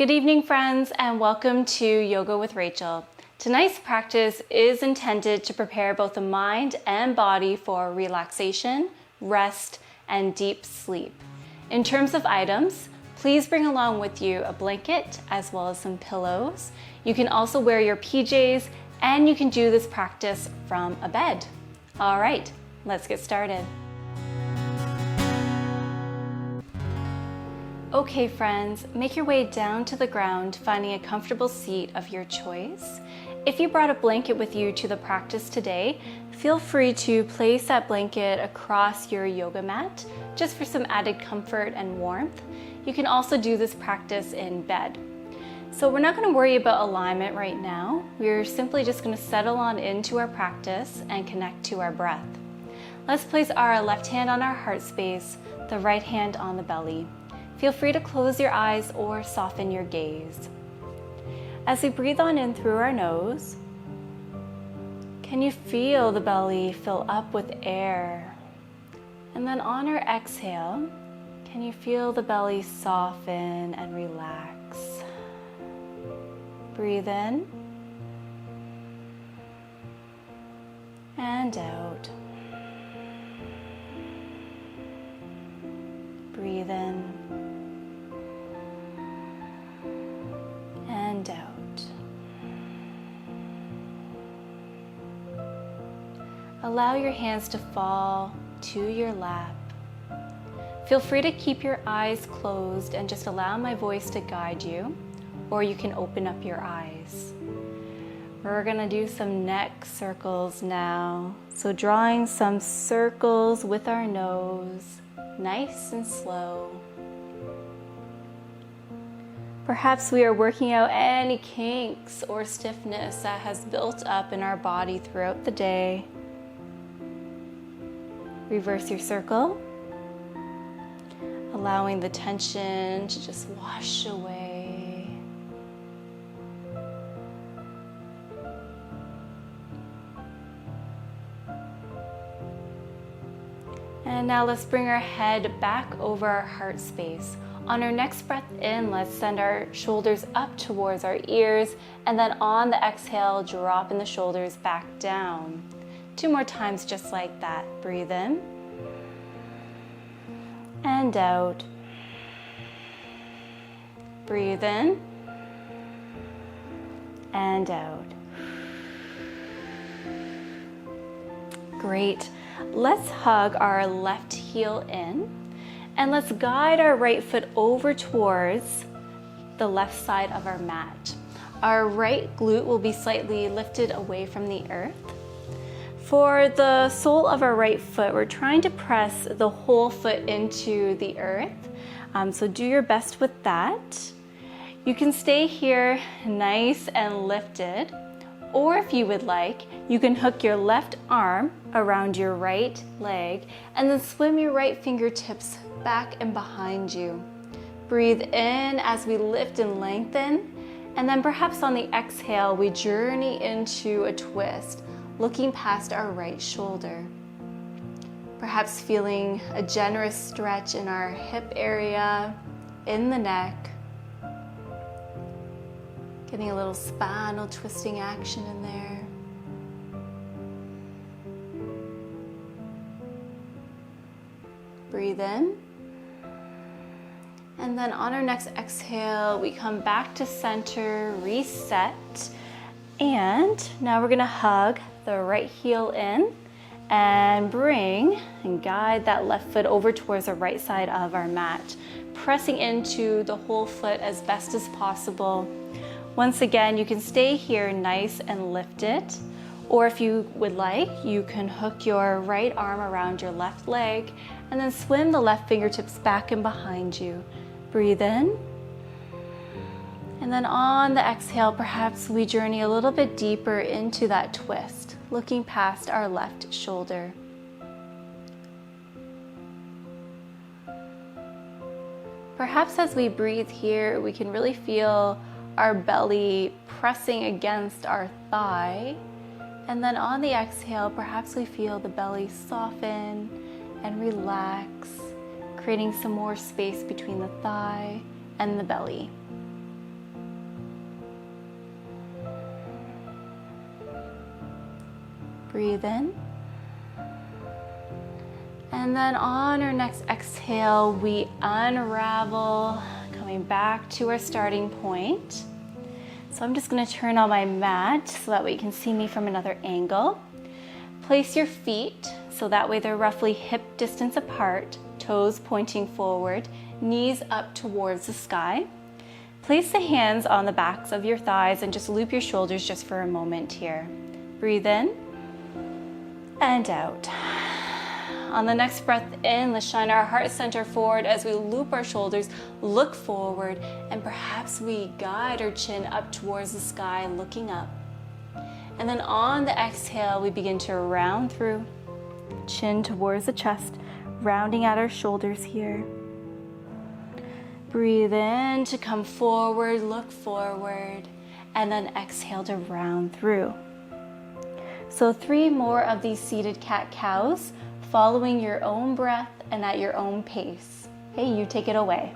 Good evening, friends, and welcome to Yoga with Rachel. Tonight's practice is intended to prepare both the mind and body for relaxation, rest, and deep sleep. In terms of items, please bring along with you a blanket as well as some pillows. You can also wear your PJs, and you can do this practice from a bed. All right, let's get started. Okay, friends, make your way down to the ground, finding a comfortable seat of your choice. If you brought a blanket with you to the practice today, feel free to place that blanket across your yoga mat, just for some added comfort and warmth. You can also do this practice in bed. So we're not going to worry about alignment right now. We're simply just going to settle on into our practice and connect to our breath. Let's place our left hand on our heart space, the right hand on the belly. Feel free to close your eyes or soften your gaze. As we breathe on in through our nose, can you feel the belly fill up with air? And then on our exhale, can you feel the belly soften and relax? Breathe in and out. Breathe in and out. Allow your hands to fall to your lap. Feel free to keep your eyes closed and just allow my voice to guide you, or you can open up your eyes. We're gonna do some neck circles now. So drawing some circles with our nose, nice and slow. Perhaps we are working out any kinks or stiffness that has built up in our body throughout the day. Reverse your circle, allowing the tension to just wash away. And now let's bring our head back over our heart space. On our next breath in, let's send our shoulders up towards our ears, and then on the exhale, dropping the shoulders back down. 2 more times just like that. Breathe in and out. Breathe in and out. Great. Let's hug our left heel in. And let's guide our right foot over towards the left side of our mat. Our right glute will be slightly lifted away from the earth. For the sole of our right foot, we're trying to press the whole foot into the earth. So do your best with that. You can stay here nice and lifted. Or if you would like, you can hook your left arm around your right leg and then swim your right fingertips back and behind you. Breathe in as we lift and lengthen, and then perhaps on the exhale, we journey into a twist, looking past our right shoulder. Perhaps feeling a generous stretch in our hip area, in the neck. Getting a little spinal twisting action in there. Breathe in. And then on our next exhale, we come back to center, reset. And now we're gonna hug the right heel in and bring and guide that left foot over towards the right side of our mat, pressing into the whole foot as best as possible. Once again, you can stay here nice and lifted, or if you would like, you can hook your right arm around your left leg and then swim the left fingertips back and behind you. Breathe in. And then on the exhale, perhaps we journey a little bit deeper into that twist, looking past our left shoulder. Perhaps as we breathe here, we can really feel our belly pressing against our thigh. And then on the exhale, perhaps we feel the belly soften and relax, creating some more space between the thigh and the belly. Breathe in. And then on our next exhale, we unravel, coming back to our starting point. So I'm just going to turn on my mat so that way you can see me from another angle. Place your feet so that way they're roughly hip distance apart, toes pointing forward, knees up towards the sky. Place the hands on the backs of your thighs and just loop your shoulders just for a moment here. Breathe in and out. On the next breath in, let's shine our heart center forward as we loop our shoulders, look forward, and perhaps we guide our chin up towards the sky, looking up. And then on the exhale, we begin to round through, chin towards the chest, rounding out our shoulders here. Breathe in to come forward, look forward, and then exhale to round through. So 3 more of these seated cat-cows, following your own breath and at your own pace. Hey, you take it away.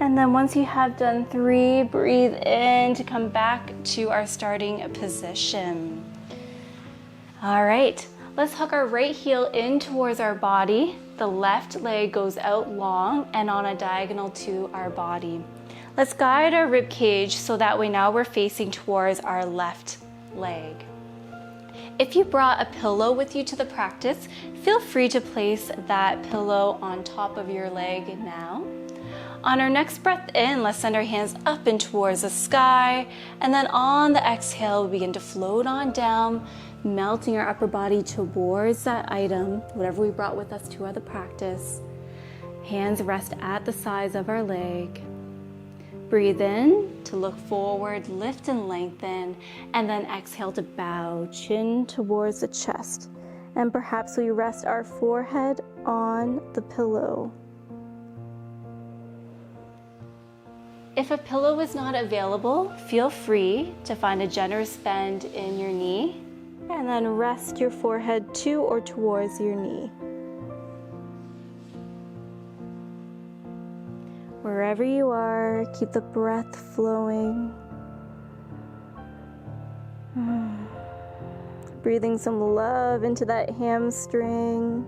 And then once you have done 3, breathe in to come back to our starting position. All right, let's hug our right heel in towards our body. The left leg goes out long and on a diagonal to our body. Let's guide our rib cage so that way now we're facing towards our left leg. If you brought a pillow with you to the practice, feel free to place that pillow on top of your leg now. On our next breath in, let's send our hands up and towards the sky. And then on the exhale, we begin to float on down, melting our upper body towards that item, whatever we brought with us to the practice. Hands rest at the sides of our leg. Breathe in to look forward, lift and lengthen, and then exhale to bow, chin towards the chest. And perhaps we rest our forehead on the pillow. If a pillow is not available, feel free to find a generous bend in your knee and then rest your forehead to or towards your knee. Wherever you are, keep the breath flowing. Breathing some love into that hamstring,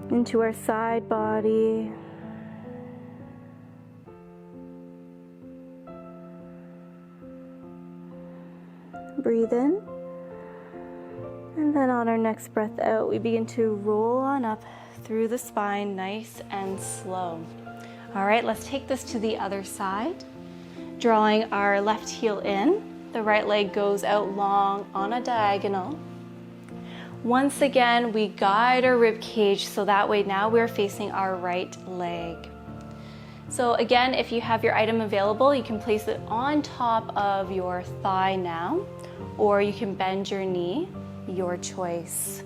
into our side body. Breathe in, and then on our next breath out, we begin to roll on up through the spine, nice and slow. All right, let's take this to the other side. Drawing our left heel in, the right leg goes out long on a diagonal. Once again, we guide our rib cage so that way now we're facing our right leg. So again, if you have your item available, you can place it on top of your thigh now, or you can bend your knee, your choice.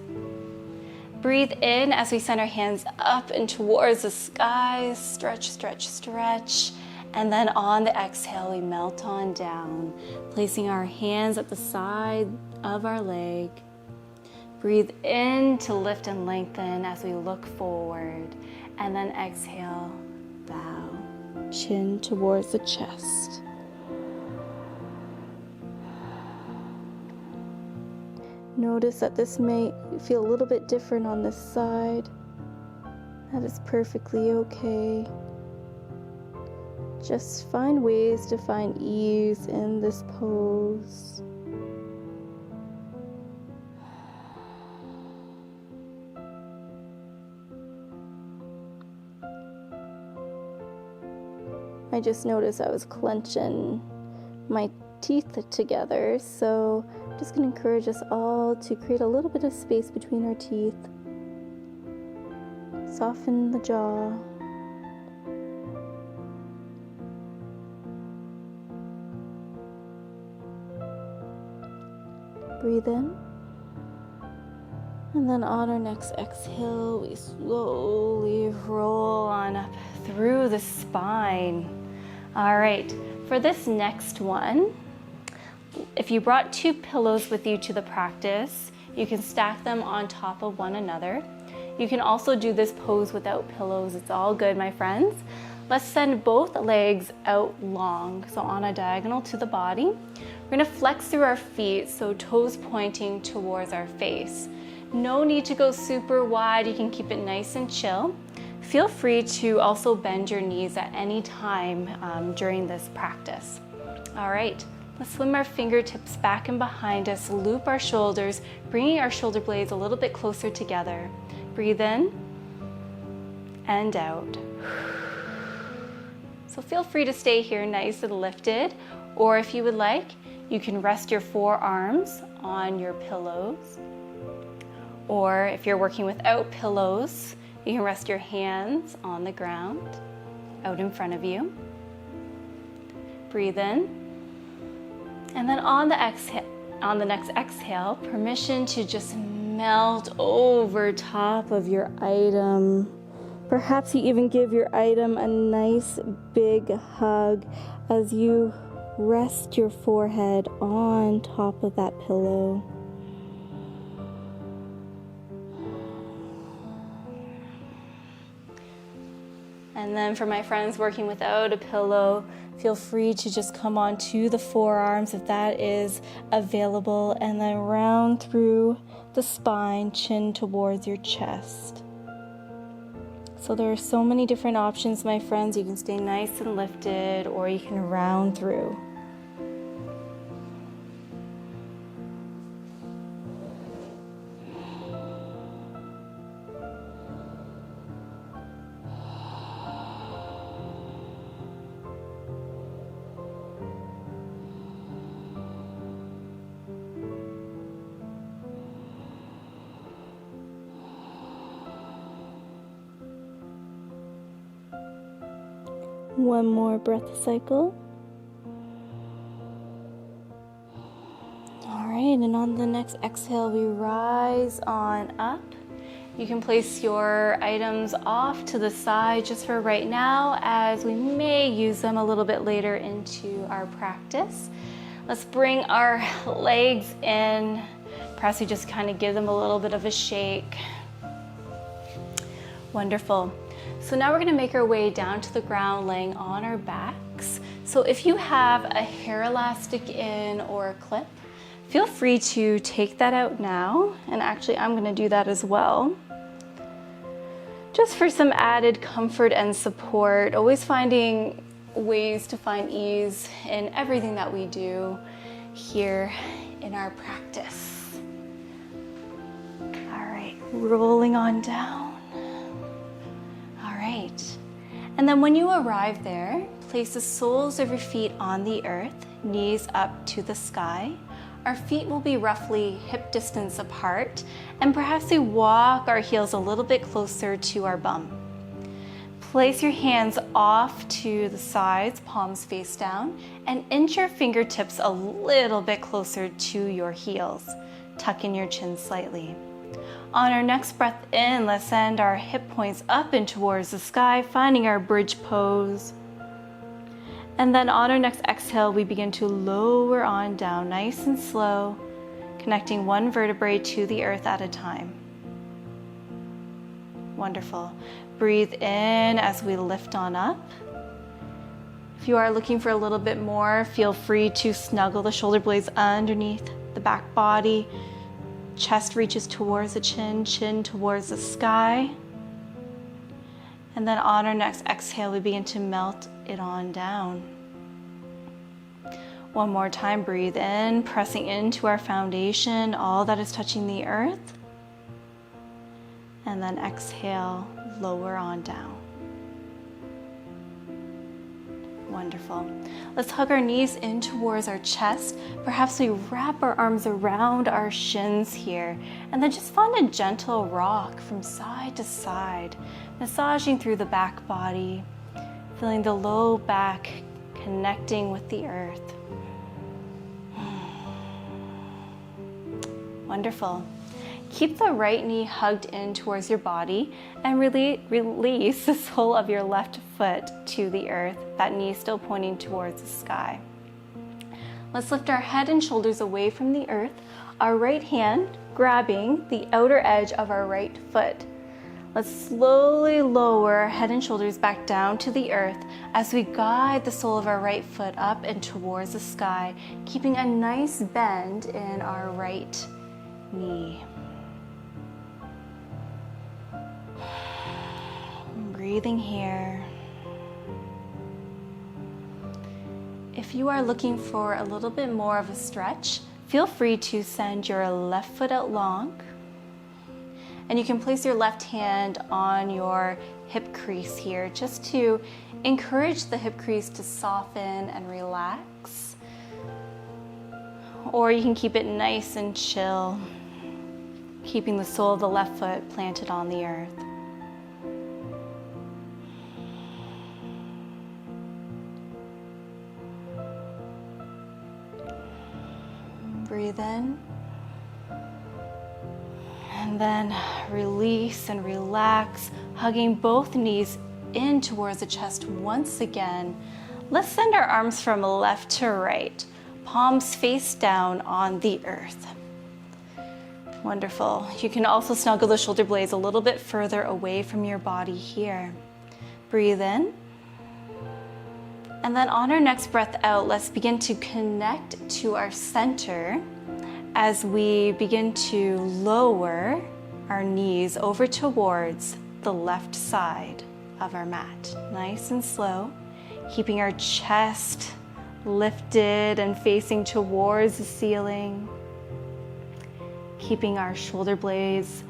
Breathe in as we send our hands up and towards the sky, stretch, stretch, stretch. And then on the exhale, we melt on down, placing our hands at the side of our leg. Breathe in to lift and lengthen as we look forward, and then exhale, bow, chin towards the chest. Notice that this may feel a little bit different on this side. That is perfectly okay. Just find ways to find ease in this pose. I just noticed I was clenching my teeth together, so I'm just going to encourage us all to create a little bit of space between our teeth. Soften the jaw. Breathe in. And then on our next exhale, we slowly roll on up through the spine. All right, For this next one, if you brought 2 pillows with you to the practice, you can stack them on top of one another. You can also do this pose without pillows. It's all good, my friends. Let's send both legs out long, so on a diagonal to the body. We're gonna flex through our feet, so toes pointing towards our face. No need to go super wide. You can keep it nice and chill. Feel free to also bend your knees at any time during this practice. All right, let's swim our fingertips back and behind us, loop our shoulders, bringing our shoulder blades a little bit closer together. Breathe in and out. So feel free to stay here nice and lifted, or if you would like, you can rest your forearms on your pillows. Or if you're working without pillows, you can rest your hands on the ground, out in front of you. Breathe in. And then on the next exhale, permission to just melt over top of your item. Perhaps you even give your item a nice big hug as you rest your forehead on top of that pillow. And then for my friends working without a pillow, feel free to just come onto the forearms if that is available, and then round through the spine, chin towards your chest. So there are so many different options, my friends. You can stay nice and lifted, or you can round through. One more breath cycle. All right, and on the next exhale, we rise on up. You can place your items off to the side just for right now, as we may use them a little bit later into our practice. Let's bring our legs in. Perhaps we just kind of give them a little bit of a shake. Wonderful. So now we're going to make our way down to the ground, laying on our backs. So if you have a hair elastic in or a clip, feel free to take that out now. And actually, I'm going to do that as well, just for some added comfort and support. Always finding ways to find ease in everything that we do here in our practice. All right, rolling on down. Right. And then when you arrive there, place the soles of your feet on the earth, knees up to the sky. Our feet will be roughly hip distance apart, and perhaps we walk our heels a little bit closer to our bum. Place your hands off to the sides, palms face down, and inch your fingertips a little bit closer to your heels. Tuck in your chin slightly. On our next breath in, let's send our hip points up and towards the sky, finding our bridge pose. And then on our next exhale, we begin to lower on down, nice and slow, connecting one vertebrae to the earth at a time. Wonderful. Breathe in as we lift on up. If you are looking for a little bit more, feel free to snuggle the shoulder blades underneath the back body. Chest reaches towards the chin, chin towards the sky. And then on our next exhale, we begin to melt it on down. One more time, breathe in, pressing into our foundation, all that is touching the earth. And then exhale, lower on down. Wonderful. Let's hug our knees in towards our chest. Perhaps we wrap our arms around our shins here, and then just find a gentle rock from side to side, massaging through the back body, feeling the low back connecting with the earth. Wonderful. Keep the right knee hugged in towards your body and release the sole of your left foot to the earth, that knee still pointing towards the sky. Let's lift our head and shoulders away from the earth, our right hand grabbing the outer edge of our right foot. Let's slowly lower our head and shoulders back down to the earth as we guide the sole of our right foot up and towards the sky, keeping a nice bend in our right knee. Breathing here. If you are looking for a little bit more of a stretch, feel free to send your left foot out long. And you can place your left hand on your hip crease here just to encourage the hip crease to soften and relax. Or you can keep it nice and chill, keeping the sole of the left foot planted on the earth. Breathe in. And then release and relax, hugging both knees in towards the chest once again. Let's send our arms from left to right, palms face down on the earth. Wonderful. You can also snuggle the shoulder blades a little bit further away from your body here. Breathe in. And then on our next breath out, let's begin to connect to our center as we begin to lower our knees over towards the left side of our mat. Nice and slow, keeping our chest lifted and facing towards the ceiling, keeping our shoulder blades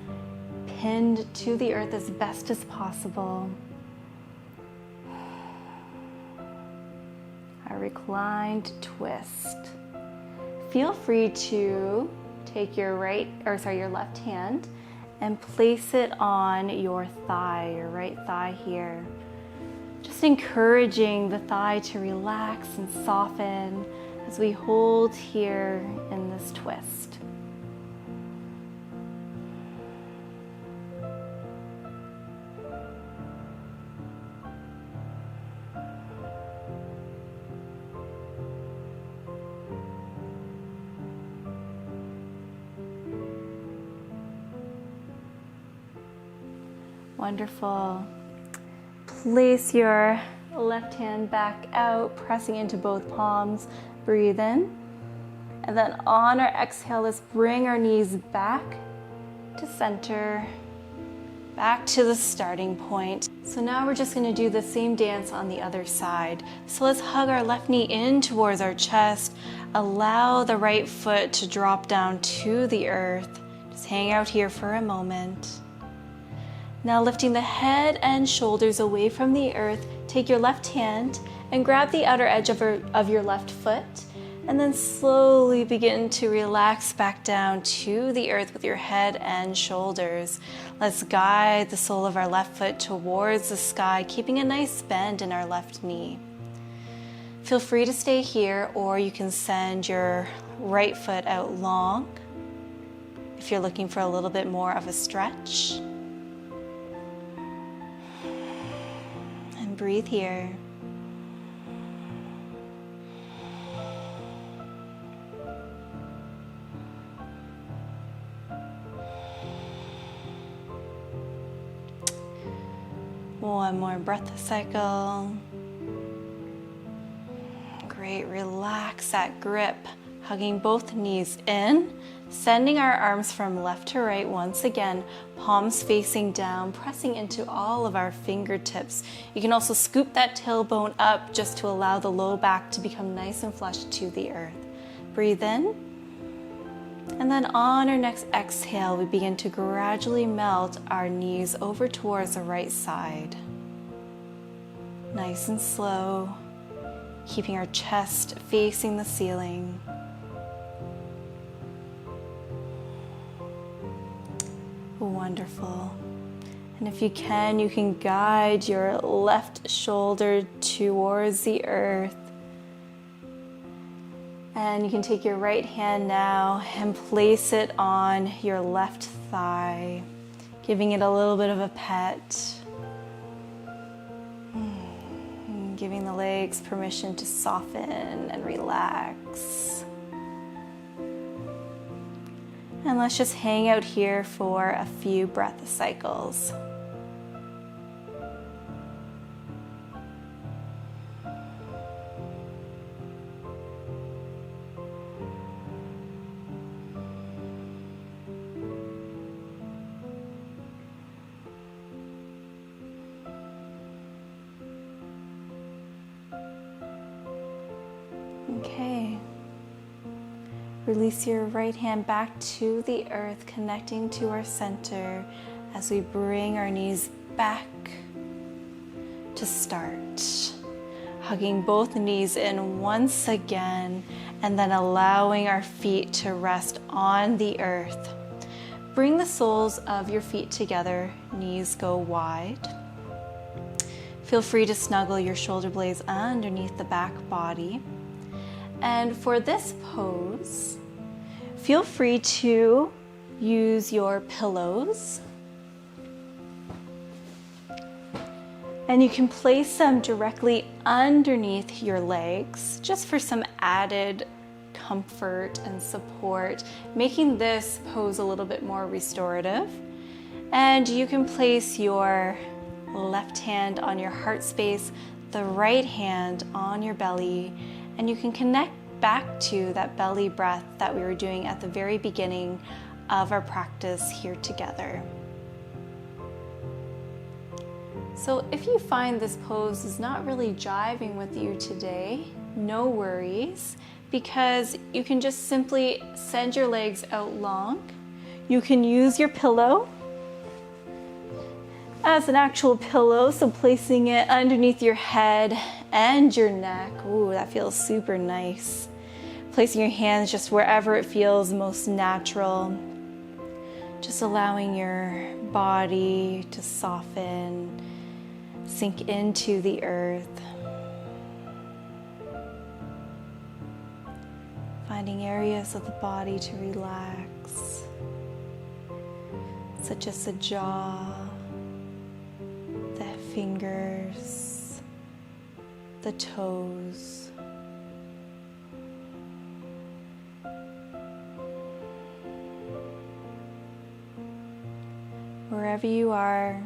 pinned to the earth as best as possible. A reclined twist. Feel free to take your left hand and place it on your thigh, your right thigh here. Just encouraging the thigh to relax and soften as we hold here in this twist. Wonderful. Place your left hand back out, pressing into both palms. Breathe in. And then on our exhale, let's bring our knees back to center, back to the starting point. So now we're just going to do the same dance on the other side. So let's hug our left knee in towards our chest. Allow the right foot to drop down to the earth. Just hang out here for a moment. Now lifting the head and shoulders away from the earth, take your left hand and grab the outer edge of your left foot, and then slowly begin to relax back down to the earth with your head and shoulders. Let's guide the sole of our left foot towards the sky, keeping a nice bend in our left knee. Feel free to stay here, or you can send your right foot out long if you're looking for a little bit more of a stretch. Breathe here. One more breath cycle. Great, relax that grip, hugging both knees in, sending our arms from left to right once again, palms facing down, pressing into all of our fingertips. You can also scoop that tailbone up just to allow the low back to become nice and flush to the earth. Breathe in. And then on our next exhale, we begin to gradually melt our knees over towards the right side. Nice and slow, keeping our chest facing the ceiling. Wonderful. And if you can guide your left shoulder towards the earth. And you can take your right hand now and place it on your left thigh, giving it a little bit of a pet. Giving the legs permission to soften and relax. And let's just hang out here for a few breath cycles. Okay. Release your right hand back to the earth, connecting to our center as we bring our knees back to start. Hugging both knees in once again, and then allowing our feet to rest on the earth. Bring the soles of your feet together, knees go wide. Feel free to snuggle your shoulder blades underneath the back body. And for this pose, feel free to use your pillows. And you can place them directly underneath your legs, just for some added comfort and support, making this pose a little bit more restorative. And you can place your left hand on your heart space, the right hand on your belly, and you can connect back to that belly breath that we were doing at the very beginning of our practice here together. So if you find this pose is not really jiving with you today, no worries, because you can just simply send your legs out long. You can use your pillow as an actual pillow, so placing it underneath your head and your neck. Ooh, that feels super nice. Placing your hands just wherever it feels most natural. Just allowing your body to soften, sink into the earth. Finding areas of the body to relax, such as the jaw, the fingers, the toes. Wherever you are,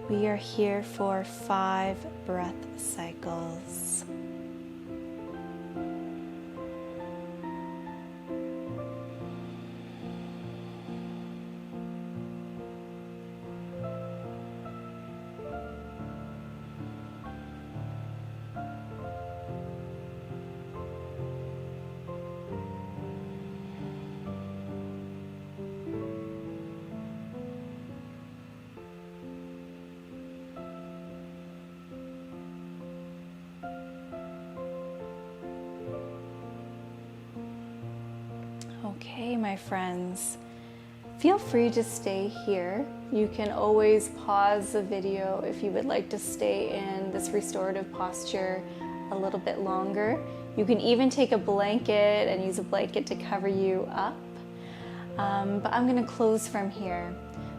we are here for 5 breath cycles. Okay, my friends, feel free to stay here. You can always pause the video if you would like to stay in this restorative posture a little bit longer. You can even take a blanket and use a blanket to cover you up. But I'm going to close from here.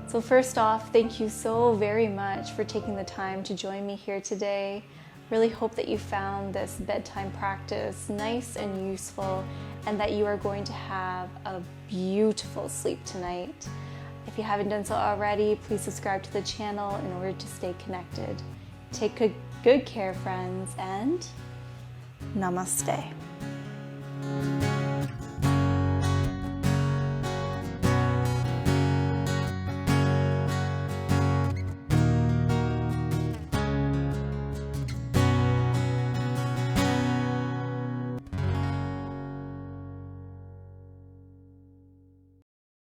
So first off, thank you so very much for taking the time to join me here today. Really hope that you found this bedtime practice nice and useful, and that you are going to have a beautiful sleep tonight. If you haven't done so already, please subscribe to the channel in order to stay connected. Take good care, friends, and namaste.